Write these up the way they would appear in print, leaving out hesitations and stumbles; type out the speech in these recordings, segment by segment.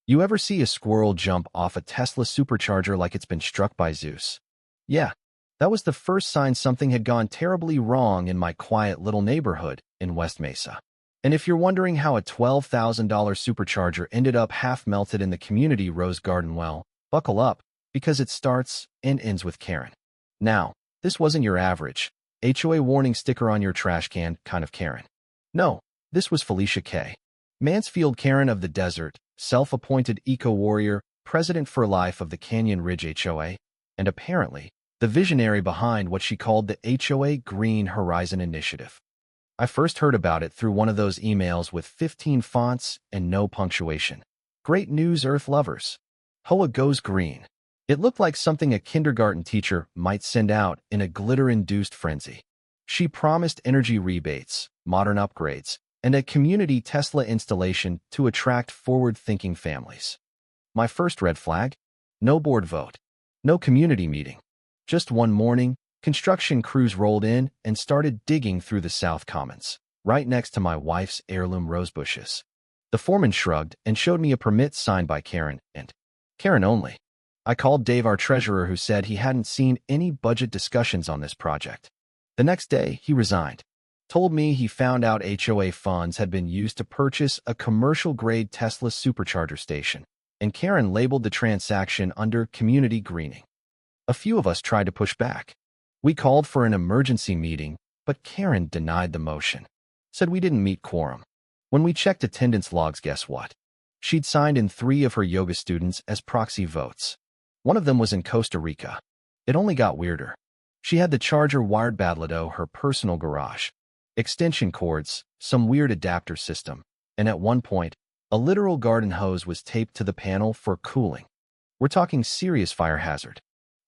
You ever see a squirrel jump off a Tesla Supercharger like it's been struck by Zeus? Yeah, that was the first sign something had gone terribly wrong in my quiet little neighborhood in West Mesa. And if you're wondering how a $12,000 supercharger ended up half melted in the community rose garden, well, buckle up, because it starts and ends with Karen. Now, this wasn't your average HOA warning sticker on your trash can kind of Karen. No, this was Felicia K. Mansfield Karen of the Desert, self-appointed eco-warrior, president for life of the Canyon Ridge HOA, and apparently the visionary behind what she called the HOA Green Horizon Initiative. I first heard about it through one of those emails with 15 fonts and no punctuation. Great news, Earth lovers. HOA goes green. It looked like something a kindergarten teacher might send out in a glitter-induced frenzy. She promised energy rebates, modern upgrades, and a community Tesla installation to attract forward-thinking families. My first red flag? No board vote. No community meeting. Just one morning, construction crews rolled in and started digging through the South Commons, right next to my wife's heirloom rose bushes. The foreman shrugged and showed me a permit signed by Karen, and Karen only. I called Dave, our treasurer, who said he hadn't seen any budget discussions on this project. The next day, he resigned. Told me he found out HOA funds had been used to purchase a commercial-grade Tesla supercharger station, and Karen labeled the transaction under community greening. A few of us tried to push back. We called for an emergency meeting, but Karen denied the motion. Said we didn't meet quorum. When we checked attendance logs, guess what? She'd signed in 3 of her yoga students as proxy votes. One of them was in Costa Rica. It only got weirder. She had the charger wired badly her personal garage. Extension cords, some weird adapter system, and at one point, a literal garden hose was taped to the panel for cooling. We're talking serious fire hazard.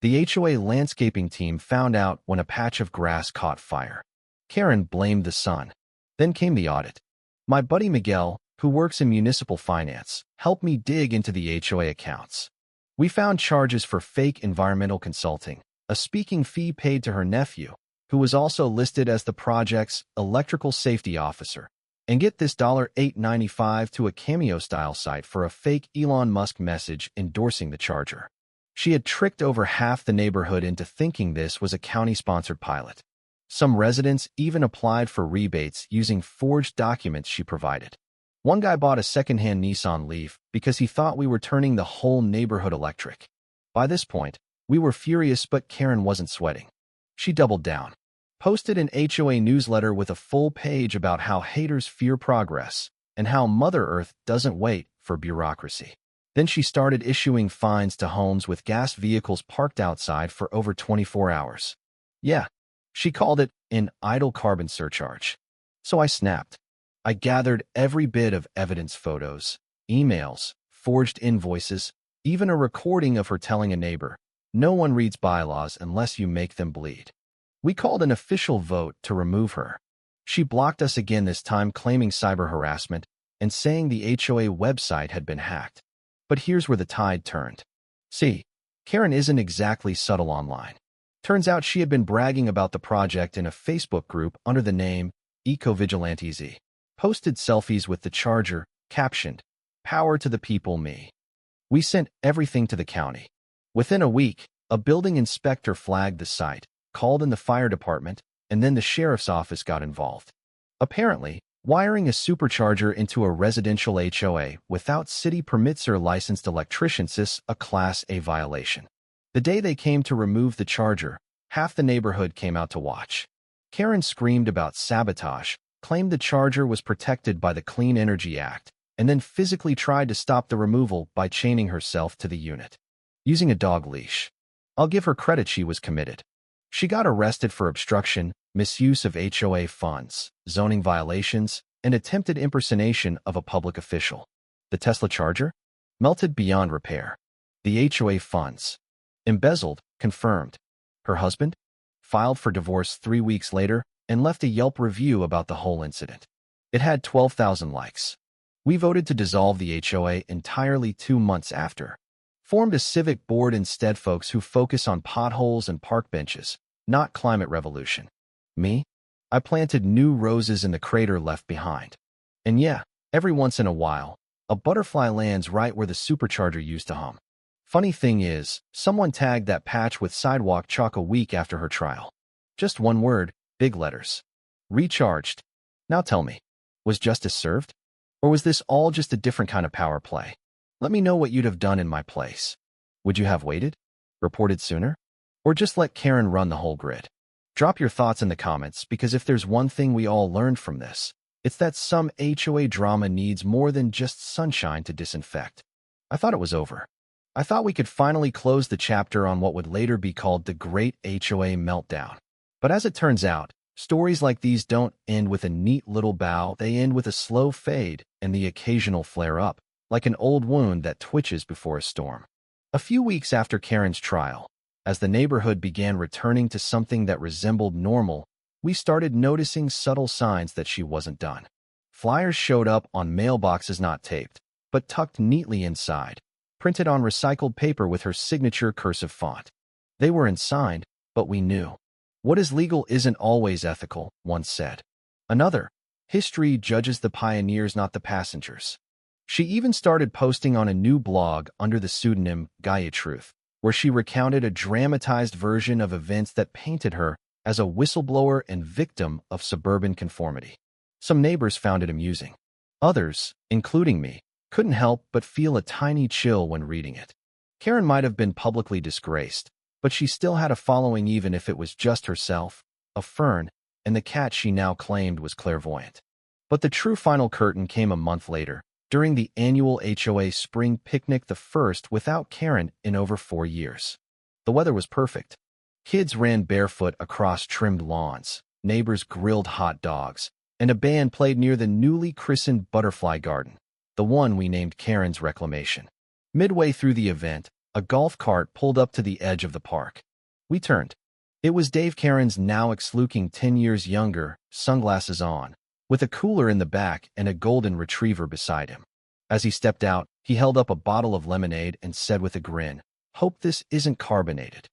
The HOA landscaping team found out when a patch of grass caught fire. Karen blamed the sun. Then came the audit. My buddy Miguel, who works in municipal finance, helped me dig into the HOA accounts. We found charges for fake environmental consulting, a speaking fee paid to her nephew, who was also listed as the project's electrical safety officer, and get this $8.95 to a Cameo-style site for a fake Elon Musk message endorsing the charger. She had tricked over half the neighborhood into thinking this was a county-sponsored pilot. Some residents even applied for rebates using forged documents she provided. One guy bought a second-hand Nissan Leaf because he thought we were turning the whole neighborhood electric. By this point, we were furious, but Karen wasn't sweating. She doubled down. Posted an HOA newsletter with a full page about how haters fear progress and how Mother Earth doesn't wait for bureaucracy. Then she started issuing fines to homes with gas vehicles parked outside for over 24 hours. Yeah, she called it an idle carbon surcharge. So I snapped. I gathered every bit of evidence: photos, emails, forged invoices, even a recording of her telling a neighbor, "No one reads bylaws unless you make them bleed." We called an official vote to remove her. She blocked us again, this time claiming cyber harassment and saying the HOA website had been hacked. But here's where the tide turned. See, Karen isn't exactly subtle online. Turns out she had been bragging about the project in a Facebook group under the name Eco-Vigilantes. Posted selfies with the charger, captioned, "Power to the people, me." We sent everything to the county. Within a week, a building inspector flagged the site, called in the fire department, and then the sheriff's office got involved. Apparently, wiring a supercharger into a residential HOA without city permits or licensed electricians is a Class A violation. The day they came to remove the charger, half the neighborhood came out to watch. Karen screamed about sabotage, claimed the charger was protected by the Clean Energy Act, and then physically tried to stop the removal by chaining herself to the unit. Using a dog leash. I'll give her credit, she was committed. She got arrested for obstruction, misuse of HOA funds, zoning violations, and attempted impersonation of a public official. The Tesla charger? Melted beyond repair. The HOA funds. Embezzled, confirmed. Her husband? Filed for divorce 3 weeks later and left a Yelp review about the whole incident. It had 12,000 likes. We voted to dissolve the HOA entirely 2 months after. Formed a civic board instead, folks who focus on potholes and park benches, not climate revolution. Me? I planted new roses in the crater left behind. And yeah, every once in a while, A butterfly lands right where the supercharger used to hum. Funny thing is, someone tagged that patch with sidewalk chalk a week after her trial. Just one word, big letters. Recharged. Now tell me, was justice served? Or was this all just a different kind of power play? Let me know what you'd have done in my place. Would you have waited? Reported sooner? Or just let Karen run the whole grid? Drop your thoughts in the comments, because if there's one thing we all learned from this, it's that some HOA drama needs more than just sunshine to disinfect. I thought it was over. I thought we could finally close the chapter on what would later be called the Great HOA Meltdown. But as it turns out, stories like these don't end with a neat little bow, they end with a slow fade and the occasional flare-up, like an old wound that twitches before a storm. A few weeks after Karen's trial, as the neighborhood began returning to something that resembled normal, we started noticing subtle signs that she wasn't done. Flyers showed up on mailboxes not taped, but tucked neatly inside, printed on recycled paper with her signature cursive font. They were unsigned, but we knew. What is legal isn't always ethical, one said. Another, history judges the pioneers, not the passengers. She even started posting on a new blog under the pseudonym Gaia Truth, where she recounted a dramatized version of events that painted her as a whistleblower and victim of suburban conformity. Some neighbors found it amusing. Others, including me, couldn't help but feel a tiny chill when reading it. Karen might have been publicly disgraced, but she still had a following, even if it was just herself, a fern, and the cat she now claimed was clairvoyant. But the true final curtain came a month later, during the annual HOA spring picnic, the first without Karen in over 4 years. The weather was perfect. Kids ran barefoot across trimmed lawns, neighbors grilled hot dogs, and a band played near the newly christened Butterfly Garden, the one we named Karen's Reclamation. Midway through the event, a golf cart pulled up to the edge of the park. We turned. It was Dave, Karen's now ex-looking 10 years younger, sunglasses on, with a cooler in the back and a golden retriever beside him. As he stepped out, he held up a bottle of lemonade and said with a grin, "Hope this isn't carbonated."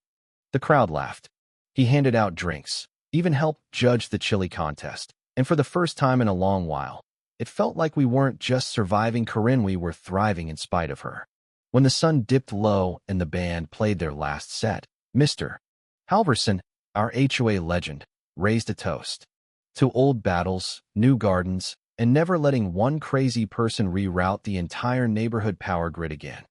The crowd laughed. He handed out drinks, even helped judge the chili contest, and for the first time in a long while, it felt like we weren't just surviving Corinne, we were thriving in spite of her. When the sun dipped low and the band played their last set, Mr. Halverson, our HOA legend, raised a toast to old battles, new gardens, and never letting one crazy person reroute the entire neighborhood power grid again.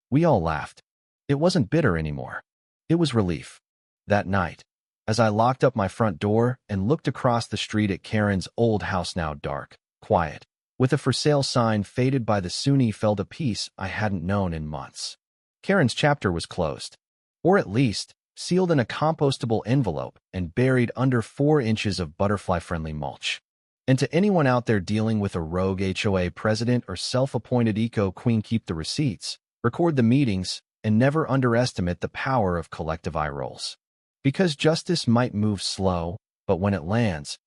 We all laughed. It wasn't bitter anymore. It was relief. That night, as I locked up my front door and looked across the street at Karen's old house, now dark, quiet, with a for sale sign faded by the Sunni, felt a peace I hadn't known in months. Karen's chapter was closed, or at least sealed in a compostable envelope and buried under 4 inches of butterfly-friendly mulch. And to anyone out there dealing with a rogue HOA president or self-appointed eco-queen, keep the receipts, record the meetings, and never underestimate the power of collective eye rolls. Because justice might move slow, but when it lands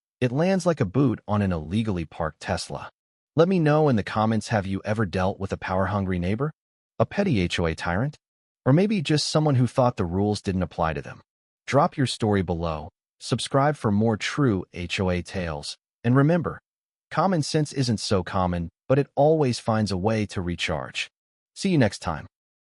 like a boot on an illegally parked Tesla. Let me know in the comments, have you ever dealt with a power-hungry neighbor? A petty HOA tyrant? Or maybe just someone who thought the rules didn't apply to them? Drop your story below, subscribe for more true HOA tales, and remember, common sense isn't so common, but it always finds a way to recharge. See you next time.